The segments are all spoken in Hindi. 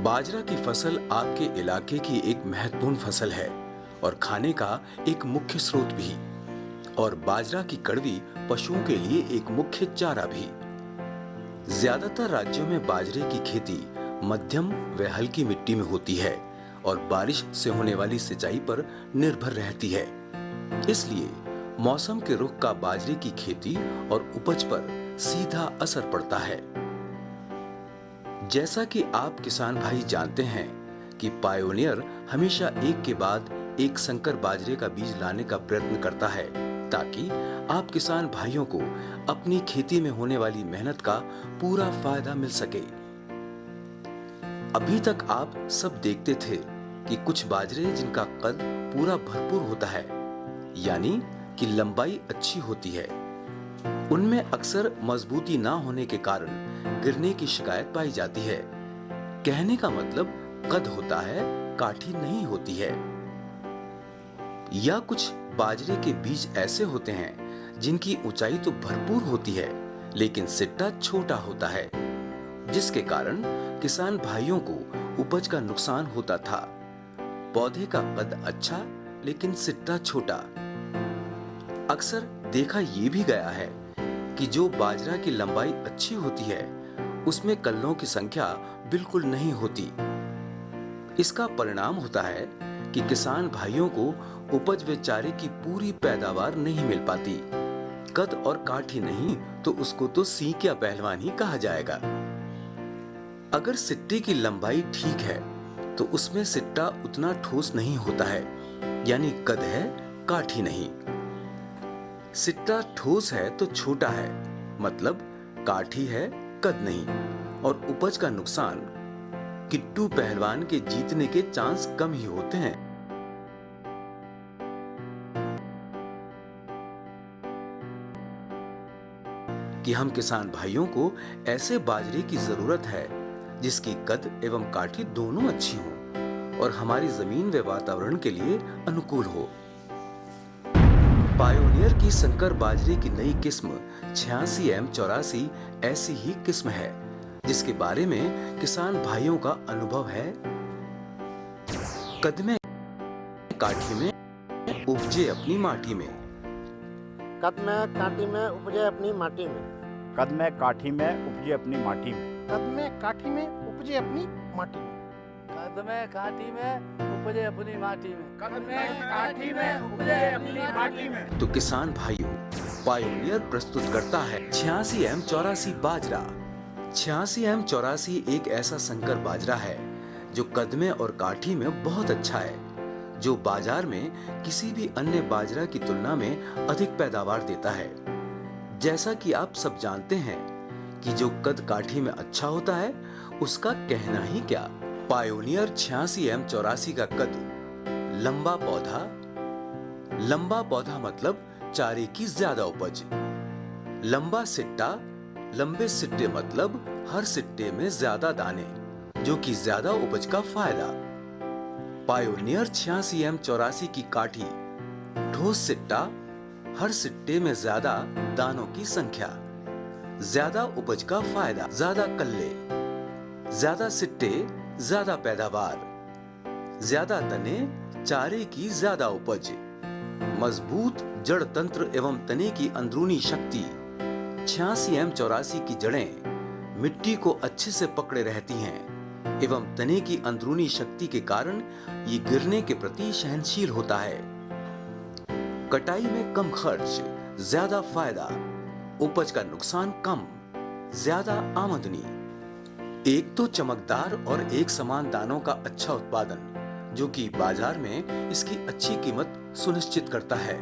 बाजरा की फसल आपके इलाके की एक महत्वपूर्ण फसल है और खाने का एक मुख्य स्रोत भी। और बाजरा की कड़वी पशुओं के लिए एक मुख्य चारा भी। ज्यादातर राज्यों में बाजरे की खेती मध्यम व हल्की मिट्टी में होती है और बारिश से होने वाली सिंचाई पर निर्भर रहती है। इसलिए मौसम के रुख का बाजरे की खेती और उपज पर सीधा असर पड़ता है। जैसा कि आप किसान भाई जानते हैं कि पायोनियर हमेशा एक के बाद एक संकर बाजरे का बीज लाने का प्रयत्न करता है ताकि आप किसान भाइयों को अपनी खेती में होने वाली मेहनत का पूरा फायदा मिल सके। अभी तक आप सब देखते थे कि कुछ बाजरे जिनका कद पूरा भरपूर होता है, यानी कि लंबाई अच्छी होती है, उनमें अक्सर मजबूती ना होने के कारण गिरने की शिकायत पाई जाती है। कहने का मतलब कद होता है, काठी नहीं होती है। या कुछ बाजरे के बीज ऐसे होते हैं जिनकी ऊंचाई तो भरपूर होती है लेकिन सिट्टा छोटा होता है, जिसके कारण किसान भाइयों को उपज का नुकसान होता था। पौधे का कद अच्छा लेकिन सिट्टा छोटा। अक्सर देखा ये भी गया है कि जो बाजरा की लंबाई अच्छी होती है उसमें कल्लों की संख्या बिल्कुल नहीं होती। इसका परिणाम होता है कि किसान भाइयों को उपज व चारे की पूरी पैदावार नहीं मिल पाती। कद और काठी नहीं तो उसको तो सींग या पहलवान ही कहा जाएगा। अगर सिट्टे की लंबाई ठीक है तो उसमें सिट्टा उतना ठोस नहीं होता है, यानी कद है काठी नहीं। सिट्टा ठोस है तो छोटा है, मतलब काठी है कद नहीं। और उपज का नुकसान, किट्टू पहलवान के जीतने के चांस कम ही होते हैं। कि हम किसान भाइयों को ऐसे बाजरे की जरूरत है जिसकी कद एवं काठी दोनों अच्छी हो और हमारी जमीन व वातावरण के लिए अनुकूल हो। पायोनियर की संकर बाजरे की नई किस्म 86M84 ऐसी ही किस्म है जिसके बारे में किसान भाइयों का अनुभव है। कद में काठी में उपजे अपनी माटी में। कद में काठी में उपजे अपनी माटी में। कद में काठी में उपजे अपनी माटी में। कद में काठी में उपजे अपनी माटी में। कद में काठी में उपजे अपनी माटी में। कद में काठी में उपजे अपनी माटी में। तो किसान भाइयों, पायोनियर प्रस्तुत करता है 86M84 बाजरा। 86M84 एक ऐसा संकर बाजरा है जो कद में और काठी में बहुत अच्छा है, जो बाजार में किसी भी अन्य बाजरा की तुलना में अधिक पैदावार देता है। जैसा कि आप सब जानते हैं कि जो कद काठी में अच्छा होता है उसका कहना ही क्या। पायोनियर 86M84 का कद लंबा पौधा मतलब चारे की ज्यादा उपज। लंबा सिट्टा, लंबे सिट्टे मतलब हर सिट्टे में ज्यादा दाने, जो कि ज्यादा उपज का फायदा। पायोनियर 86M84 की काठी, ठोस सिट्टा, हर सिट्टे में ज्यादा दानों की संख्या, ज्यादा उपज का फायदा, ज्यादा कल्ले, ज्यादा सिट्टे, ज्यादा पैदावार, ज्यादा तने, चारे की ज्यादा उपज, मजबूत जड़ तंत्र एवं तने की अंदरूनी शक्ति। 86M84 की जड़ें मिट्टी को अच्छे से पकड़े रहती हैं एवं तने की अंदरूनी शक्ति के कारण ये गिरने के प्रति सहनशील होता है। कटाई में कम खर्च, ज्यादा फायदा, उपज का नुकसान कम, ज्यादा आमदनी। एक तो चमकदार और एक समान दानों का अच्छा उत्पादन, जो कि बाजार में इसकी अच्छी कीमत सुनिश्चित करता है,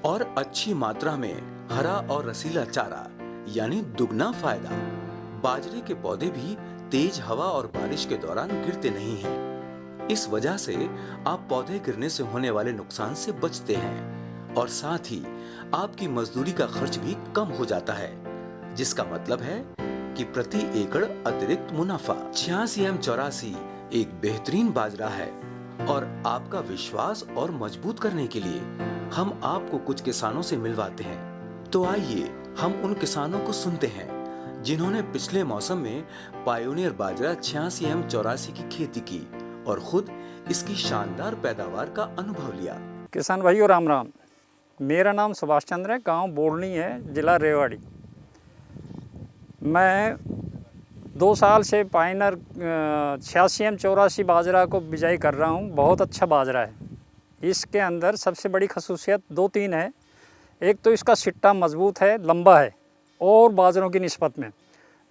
और अच्छी मात्रा में हरा और रसीला चारा, यानी दुगना फायदा। बाजरे के पौधे भी तेज हवा और बारिश के दौरान गिरते नहीं हैं। इस वजह से आप पौधे गिरने से होने वाले नुकसान से बचते हैं और साथ ही आपकी मजदूरी का खर्च भी कम हो जाता है, जिसका मतलब है कि प्रति एकड़ अतिरिक्त मुनाफा। 86M84 एक बेहतरीन बाजरा है और आपका विश्वास और मजबूत करने के लिए हम आपको कुछ किसानों से मिलवाते हैं। तो आइए हम उन किसानों को सुनते हैं जिन्होंने पिछले मौसम में पायोनियर बाजरा 86M84 की खेती की और खुद इसकी शानदार पैदावार का अनुभव लिया। किसान भाइयों राम राम। मेरा नाम सुभाष चंद्र है, गांव बोड़नी है, जिला रेवाड़ी। मैं 2 साल से पायनर 86M84 बाजरा को बिजाई कर रहा हूं। बहुत अच्छा बाजरा है। इसके अंदर सबसे बड़ी खसूसियत 2-3 है। एक तो इसका सिट्टा मजबूत है, लंबा है और बाजरों की निस्बत में।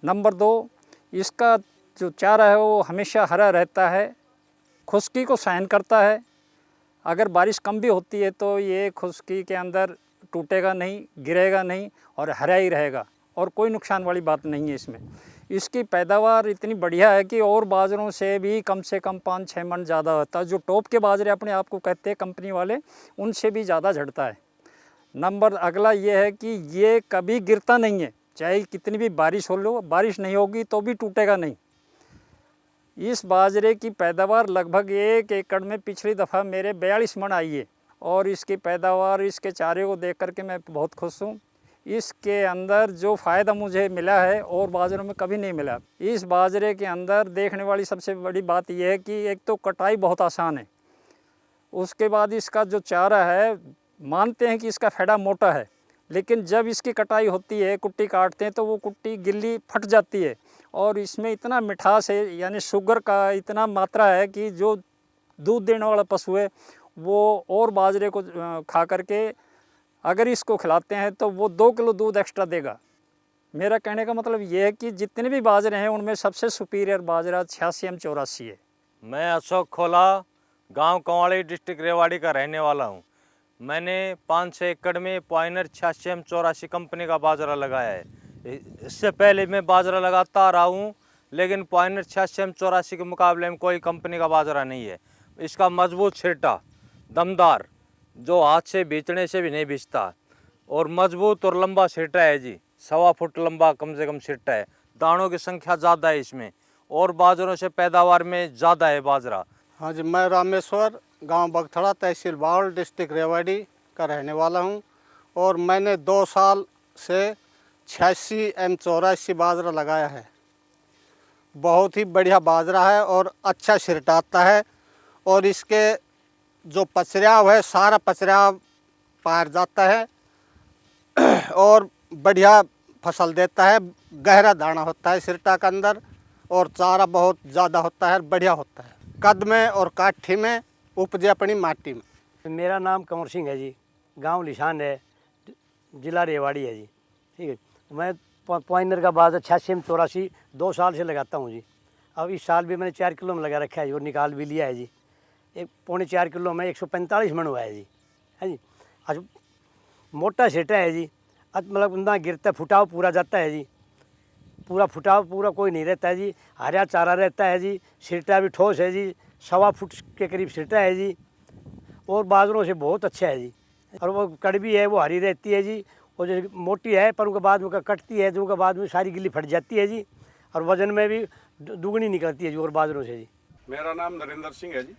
नंबर 2, इसका जो चारा है वो हमेशा हरा रहता है, खुश्की को सहन करता है। अगर बारिश कम भी होती है तो ये खुश्की के अंदर टूटेगा नहीं, गिरेगा नहीं और हरा ही रहेगा और कोई नुकसान वाली बात नहीं है इसमें। इसकी पैदावार इतनी बढ़िया है कि और बाजरों से भी कम से कम 5-6 मन ज़्यादा होता है। जो टॉप के बाजरे अपने आप को कहते हैं कंपनी वाले, उनसे भी ज़्यादा झड़ता है। नंबर अगला ये है कि ये कभी गिरता नहीं है, चाहे कितनी भी बारिश हो लो, बारिश नहीं होगी तो भी टूटेगा नहीं। इस बाजरे की पैदावार लगभग 1 एकड़ में पिछली दफ़ा मेरे 42 मन आई है और इसकी पैदावार, इसके चारे को देख करके मैं बहुत खुश हूँ। इसके अंदर जो फ़ायदा मुझे मिला है और बाजरों में कभी नहीं मिला। इस बाजरे के अंदर देखने वाली सबसे बड़ी बात यह है कि एक तो कटाई बहुत आसान है, उसके बाद इसका जो चारा है, मानते हैं कि इसका फैड़ा मोटा है, लेकिन जब इसकी कटाई होती है, कुट्टी काटते हैं तो वो कुट्टी गिल्ली फट जाती है और इसमें इतना मिठास है, यानी शुगर का इतना मात्रा है कि जो दूध देने वाला पशु है वो और बाजरे को खा करके अगर इसको खिलाते हैं तो वो 2 किलो दूध एक्स्ट्रा देगा। मेरा कहने का मतलब ये है कि जितने भी बाजरे हैं उनमें सबसे सुपीरियर बाजरा 86M84 है। मैं अशोक खोला, गांव कंवाड़ी, डिस्ट्रिक्ट रेवाड़ी का रहने वाला हूं। मैंने 5-6 एकड़ में पायनर 86M84 कंपनी का बाजरा लगाया है। इससे पहले मैं बाजरा लगाता रहा हूँ, लेकिन पायनर 86M84 के मुकाबले में कोई कंपनी का बाजरा नहीं है। इसका मजबूत छिट्टा, दमदार, जो हाथ से बीचने से भी नहीं बीचता, और मजबूत और लंबा छिट्टा है जी। 1.25 फुट लंबा कम से कम छिट्टा है। दानों की संख्या ज़्यादा है इसमें और बाजरों से पैदावार में ज़्यादा है बाजरा। हाँ जी, मैं रामेश्वर, गांव बगथड़ा, तहसील बावल, डिस्ट्रिक्ट रेवाड़ी का रहने वाला हूं और मैंने 2 साल से 86M84 बाजरा लगाया है। बहुत ही बढ़िया बाजरा है और अच्छा छिरटाता है और इसके जो पचराव है, सारा पचराव पार जाता है और बढ़िया फसल देता है। गहरा दाना होता है सिरटा के अंदर और चारा बहुत ज़्यादा होता है, बढ़िया होता है। कद में और काठी में उपजे अपनी माटी में। मेरा नाम कंवर सिंह है जी, गांव लिशान है, जिला रेवाड़ी है जी। ठीक है, मैं पायनर का बाजरा 86M84 2 साल से लगाता हूँ जी। अब इस साल भी मैंने 4 किलो में लगा रखा है जी और निकाल भी लिया है जी। 1.25 किलो में 145 मन हुआ है जी। है जी। आज मोटा सेटा है जी, मतलब ना गिरता, फुटाव पूरा जाता है जी। पूरा फुटाव पूरा कोई नहीं रहता है जी। हरा चारा रहता है जी। सिरटा भी ठोस है जी, 1.25 फुट के करीब सिरटा है जी और बाजरों से बहुत अच्छा है जी। और वो कड़वी है, वो हरी रहती है जी। और जो मोटी है पर उनके बाद में कटती है तो उनके बाद में सारी गिल्ली फट जाती है जी और वज़न में भी दुगनी निकलती है जी और बाजरों से जी। मेरा नाम नरेंद्र सिंह है जी,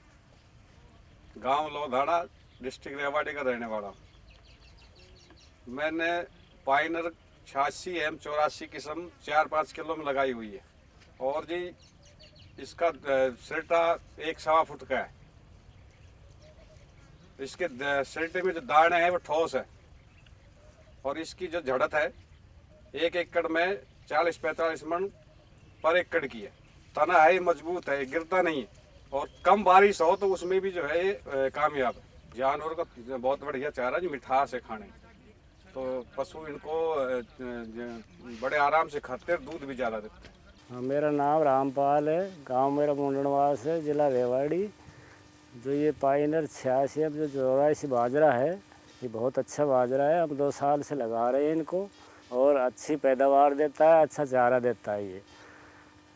गांव लोधाड़ा, डिस्ट्रिक्ट रेवाड़ी का रहने वाला हूँ। मैंने पायनर 86M84 किस्म 4-5 किलो में लगाई हुई है और जी इसका सिरटा 1.25 फुट का है। इसके सिरटे में जो दाने हैं वो ठोस है और इसकी जो झड़त है 1 एकड़ में 40-45 मन पर एकड़ की है। तना है, मजबूत है, गिरता नहीं है और कम बारिश हो तो उसमें भी जो है ये कामयाब है। जानवर का बहुत बढ़िया चारा जी, मिठास है खाने, तो पशु इनको बड़े आराम से खाते हैं, दूध भी ज़्यादा देते हैं। हाँ, मेरा नाम रामपाल है, गांव मेरा मुंडनवास है, जिला रेवाड़ी। जो ये पायनर 86M84 बाजरा है, ये बहुत अच्छा बाजरा है। हम 2 साल से लगा रहे हैं इनको और अच्छी पैदावार देता है, अच्छा चारा देता है। ये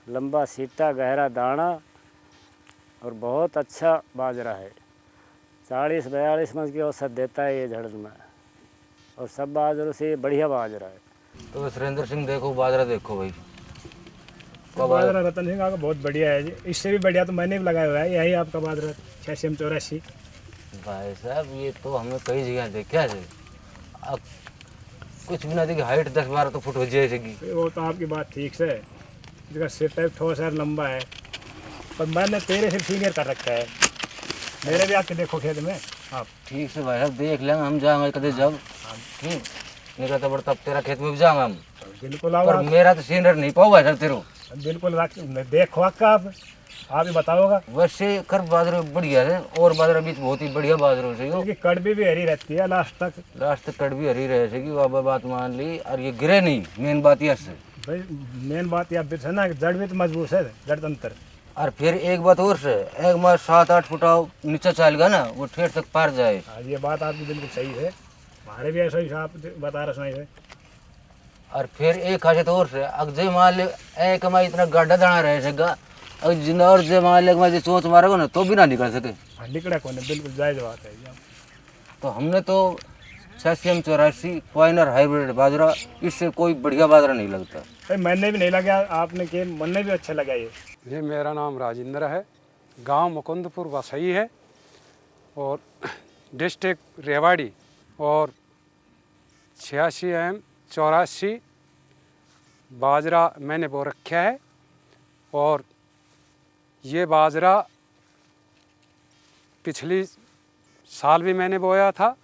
लंबा सीटा, गहरा दाना और बहुत अच्छा बाजरा है। 40-42 मन की औसत देता है ये झड़ में और सब बाजरों से ये बढ़िया बाजरा है। तो सुरेंद्र सिंह देखो बाजरा, देखो भाई बाजरा रतन सिंह का बहुत बढ़िया है जी। इससे भी बढ़िया तो मैंने भी लगाया हुआ है, यही आपका बाजरा 86M84। भाई साहब ये तो हमने कई जगह देखा है। अब कुछ भी ना देखिए हाइट 10-12 तो फुट हो जाएगी। वो तो आपकी बात ठीक से, इसका सिर टाइप ठोस है, लंबा है, पर मैंने तेरे से सीनियर कर रखा है, मेरे भी आके देखो खेत में आप। ठीक से भाई साहब देख लेंगे, हम जाएंगे कदे जब ठीक निकला तो बढ़ता तेरा खेत में भी जाएंगे हम। बिल्कुल आओ पर मेरा तो सीनियर नहीं पाओ भाई साहब तेरो। बिल्कुल देखो आप ही बताओगा। वैसे कर बाजरा बढ़िया है और बाजरा बीच बहुत ही बढ़िया बाजरा से क्योंकि कड़वी भी हरी रहती है लास्ट तक कड़वी हरी रह सकी बाबा बात मान ली। और ये गिरे नहीं, मेन बात यह से भाई, मेन बात यह है ना, जड़ भी तो मजबूत है, जड़ तंत्र। और फिर एक बात और से, एक बार 7-8 फुट नीचे चलेगा ना वो ठेठ तक पार जाए। ये बात आपकी बिल्कुल सही है, हमारे भी ऐसा ही आप बता रहे हैं। और फिर एक खासियत और से, अगर जे मान ले एक में इतना गड्ढा दाना रह सकेगा, अगर जिंदा और जे मान ले चोच मारेगा ना तो भी ना निकल सके। निकला कौन है, बिल्कुल जायज बात है। तो हमने तो 8684 पॉइनर हाइब्रिड बाजरा, इससे कोई बढ़िया बाजरा नहीं लगता। भाई मैंने भी नहीं लगा, आपने के मन ने भी अच्छा लगा। ये मेरा नाम राजेंद्र है, गांव मुकुंदपुर वसई है और डिस्ट्रिक्ट रेवाड़ी, और 86M84 बाजरा मैंने बो रखा है। और ये बाजरा पिछली साल भी मैंने बोया था,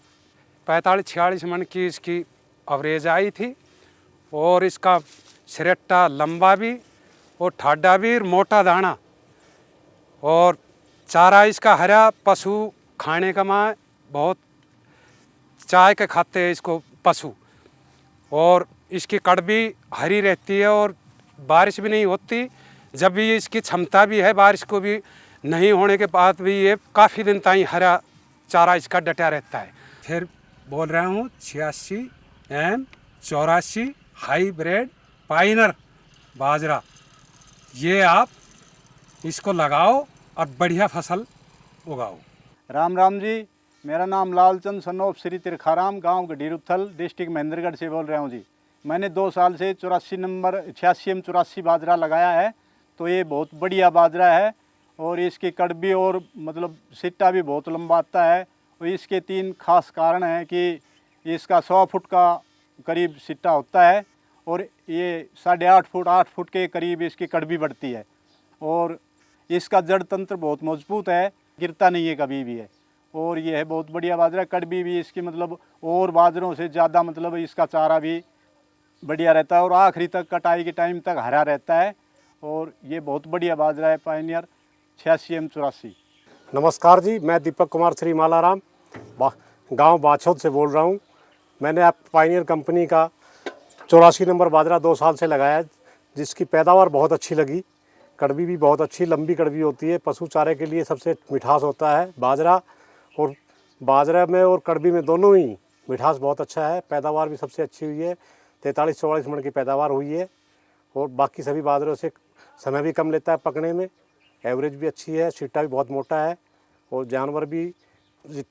45-46 मन की इसकी एवरेज आई थी। और इसका सिरट्टा लंबा भी और ठाडा भी, मोटा दाना, और चारा इसका हरा, पशु खाने का माँ बहुत चाय के खाते हैं इसको पशु। और इसकी कड़वी हरी रहती है और बारिश भी नहीं होती। जब भी इसकी क्षमता भी है, बारिश को भी नहीं होने के बाद भी ये काफ़ी दिन तक हरा चारा इसका डटा रहता है। फिर बोल रहा हूँ 86M84 हाईब्रिड पाइनर बाजरा, ये आप इसको लगाओ और बढ़िया फसल उगाओ। राम राम जी, मेरा नाम लालचंद सनोप श्री तिरखाराम, गांव गढ़ीरुथल, डिस्ट्रिक्ट महेंद्रगढ़ से बोल रहा हूं जी। मैंने 2 साल से 86M84 बाजरा लगाया है, तो ये बहुत बढ़िया बाजरा है। और इसकी कड़बी और मतलब सिट्टा भी बहुत लंबा आता है। और इसके 3 खास कारण हैं कि इसका 100 फुट का करीब सिट्टा होता है, और ये 8.5 फुट के करीब इसकी कड़बी बढ़ती है। और इसका जड़ तंत्र बहुत मजबूत है, गिरता नहीं है कभी भी है। और ये है बहुत बढ़िया बाजरा, कड़बी भी इसकी मतलब और बाजरों से ज़्यादा, मतलब इसका चारा भी बढ़िया रहता है और आखिरी तक कटाई के टाइम तक हरा रहता है। और ये बहुत बढ़िया बाजरा है पायनियर 86M84। नमस्कार जी, मैं दीपक कुमार श्री मालाराम गांव बाछौद से बोल रहा हूं। मैंने आप पायनियर कंपनी का 84 नंबर बाजरा 2 साल से लगाया है, जिसकी पैदावार बहुत अच्छी लगी। कड़वी भी बहुत अच्छी लंबी कड़वी होती है, पशु चारे के लिए सबसे मिठास होता है बाजरा। और बाजरा में और कड़वी में दोनों ही मिठास बहुत अच्छा है। पैदावार भी सबसे अच्छी हुई है, 43-44 मन की पैदावार हुई है। और बाकी सभी बाजरों से समय भी कम लेता है पकने में, एवरेज भी अच्छी है, सीटा भी बहुत मोटा है। और जानवर भी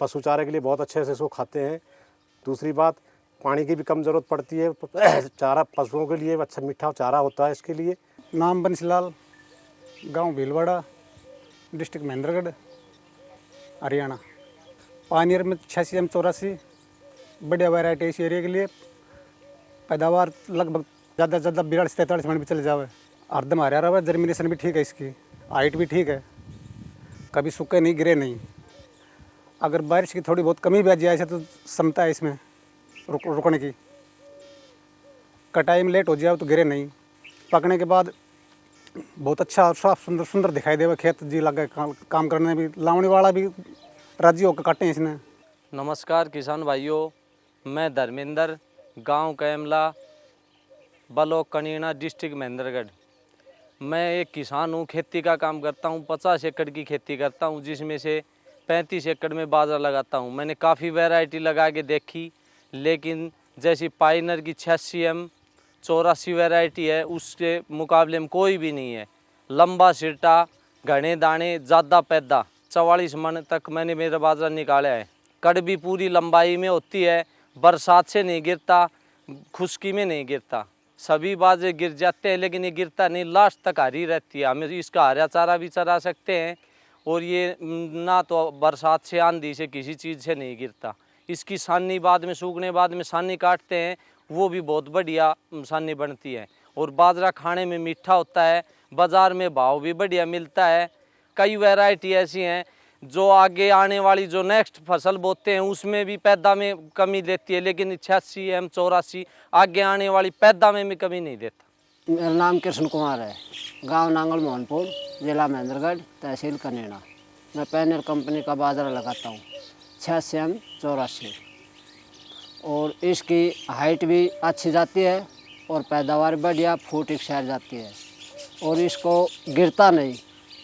पशु चारे के लिए बहुत अच्छे से इसको खाते हैं। दूसरी बात, पानी की भी कम ज़रूरत पड़ती है, चारा पशुओं के लिए अच्छा मीठा चारा होता है इसके लिए। नाम बंसीलाल, गांव भीलवाड़ा, डिस्ट्रिक्ट महेंद्रगढ़, हरियाणा। पायनियर में 86M84 बढ़िया वैरायटी इस एरिया के लिए। पैदावार लगभग ज़्यादा से ज़्यादा 42-43 मन भी चले जावे। हरदम हरा रहा है, जर्मिनेशन भी ठीक है, इसकी हाइट भी ठीक है, कभी सूखे नहीं, गिरे नहीं। अगर बारिश की थोड़ी बहुत कमी भी आ जाए तो क्षमता है इसमें रुकने की। कटाई में लेट हो जाए तो गिरे नहीं, पकने के बाद बहुत अच्छा और साफ सुंदर दिखाई देगा खेत। जी लगा काम करने भी, लावणी वाला भी राजी होकर काटे हैं इसने। नमस्कार किसान भाइयों, मैं धर्मेंद्र, गांव Kamala, block Kanina, district Mahendragarh. मैं एक किसान हूं, खेती का काम करता हूं। 50 एकड़ की खेती करता हूं, जिसमें से 35 एकड़ में बाजरा लगाता हूं। मैंने काफ़ी वैरायटी लगा के देखी, लेकिन जैसी पायनियर की 86M84 वैरायटी है, उसके मुकाबले में कोई भी नहीं है। लंबा सिरटा, घने दाने, ज़्यादा पैदा, 44 मन तक मैंने मेरा बाजरा निकाला है। कड़वी पूरी लंबाई में होती है, बरसात से नहीं गिरता, खुश्की में नहीं गिरता। सभी बाजरे गिर जाते हैं, लेकिन ये गिरता नहीं, लास्ट तक हरी रहती है। हमें इसका हरा चारा भी चरा सकते हैं, और ये ना तो बरसात से, आंधी से, किसी चीज़ से नहीं गिरता। इसकी सानी बाद में, सूखने बाद में सानी काटते हैं, वो भी बहुत बढ़िया सानी बनती है। और बाजरा खाने में मीठा होता है, बाज़ार में भाव भी बढ़िया मिलता है। कई वैरायटी ऐसी हैं जो आगे आने वाली जो नेक्स्ट फसल बोते हैं उसमें भी पैदा में कमी देती है, लेकिन 86 M84 आगे आने वाली पैदा में भी कमी नहीं देता। मेरा नाम कृष्ण कुमार है, गांव नांगल मोहनपुर, जिला महेंद्रगढ़, तहसील कनेड़ा। मैं पायनियर कंपनी का बाजरा लगाता हूँ 86 M84, और इसकी हाइट भी अच्छी जाती है और पैदावार बढ़िया फूट एक शहर जाती है, और इसको गिरता नहीं,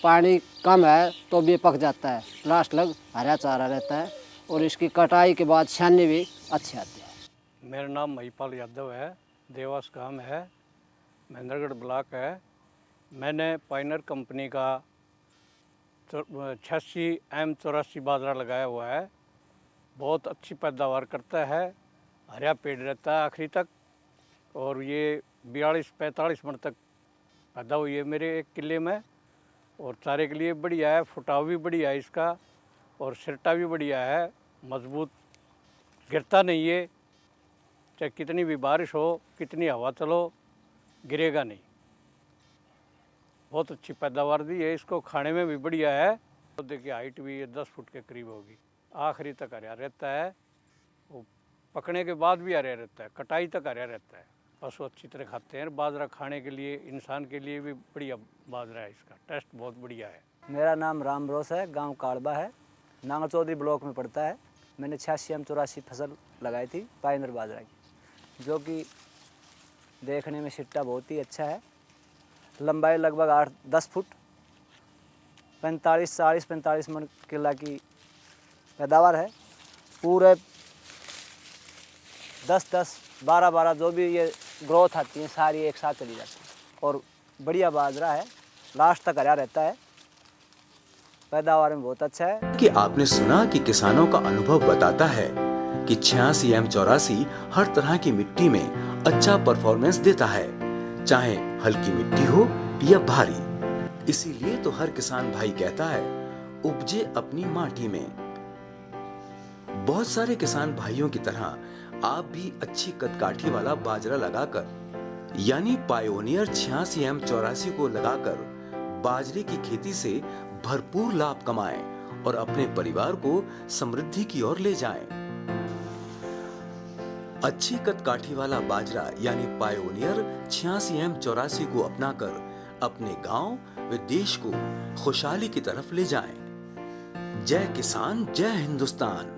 पानी कम है तो भी पक जाता है, लास्ट लग हरा चारा रहता है, और इसकी कटाई के बाद छाननी भी अच्छी आती है। मेरा नाम महिपाल यादव है, देवास गांव है, महेंद्रगढ़ ब्लॉक है। मैंने पायनियर कंपनी का 86 M84 बाजरा लगाया हुआ है। बहुत अच्छी पैदावार करता है, हरा पेड़ रहता है आखिरी तक, और ये 42-45 मन तक पैदा हुई है मेरे 1 किले में। और चारे के लिए बढ़िया है, फुटाव भी बढ़िया है इसका, और सिरटा भी बढ़िया है, मजबूत, गिरता नहीं है। चाहे कितनी भी बारिश हो, कितनी हवा चलो, गिरेगा नहीं। बहुत अच्छी पैदावार दी है इसको, खाने में भी बढ़िया है। तो देखिए हाइट भी ये 10 फुट के करीब होगी, आखिरी तक हरा रहता है, वो पकने के बाद भी हरा रहता है, कटाई तक हरा रहता है। पशु अच्छी तरह खाते हैं। बाजरा खाने के लिए, इंसान के लिए भी बढ़िया बाजरा है, इसका टेस्ट बहुत बढ़िया है। मेरा नाम राम रोस है, गांव काड़बा है, नांगल चौधरी ब्लॉक में पड़ता है। मैंने 86 M84 फसल लगाई थी पायनियर बाजरा की, जो कि देखने में सिट्टा बहुत ही अच्छा है। लंबाई लगभग 8-10 फुट, 45 मन किला की पैदावार है। पूरे 10-10, 12-12 जो भी ये ग्रोथ आती है सारी एक साथ चली जाती है, और बढ़िया बाजरा है, लास्ट तक हरा रहता है, पैदावार में बहुत अच्छा है। कि आपने सुना कि किसानों का अनुभव बताता है कि 86 M84 हर तरह की मिट्टी में अच्छा परफॉर्मेंस देता है, चाहे हल्की मिट्टी हो या भारी। इसीलिए तो हर किसान भाई कहता है, उपजे अपनी माटी में। बहुत सारे किसान भाइयों की तरह आप भी अच्छी कदकाठी वाला बाजरा लगाकर, यानी पायोनियर 86 M84 को लगाकर बाजरे की खेती से भरपूर लाभ कमाएं और अपने परिवार को समृद्धि की ओर ले जाएं। अच्छी कदकाठी वाला बाजरा यानी पायोनियर 86 M84 को अपनाकर अपने गांव व देश को खुशहाली की तरफ ले जाएं। जय किसान, जय हिंदुस्तान।